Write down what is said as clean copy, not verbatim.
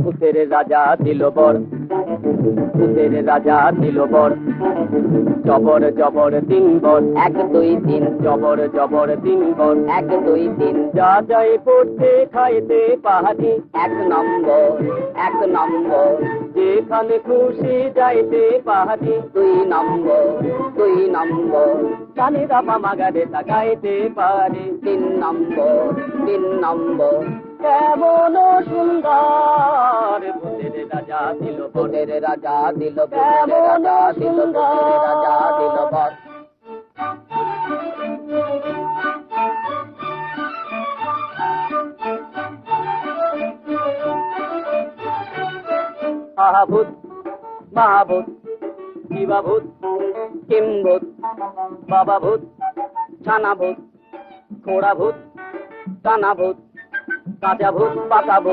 ভূতের রাজা দিল বর, ভূতের রাজা দিল বর। জবর জবর তিন বর, এক দুই তিন, জবর জবর তিন বর, এক দুই তিন। যা যাই পড়তে খাইতে পাহাড়ি, এক নম্বর, এক নম্বর। যেখানে খুশি যাইতে পাহাড়ি, দুই নম্বর, দুই নম্বর। কানিরা মামা গাড়ে তাকাইতে পারি, তিন নম্বর, তিন নম্বর। কেমন সুন্দর ভূতের রাজা দিল, ভূতের রাজা দিল, কেমন সুন্দর রাজা দিল বর। আহাভূত মহাভূত, শিবাভূত, কিম্ভূত, বাবাভূত, ছানাভূত, খোড়াভূত, কানাভূত, কাঁচা ভূত, পাকা ভূত।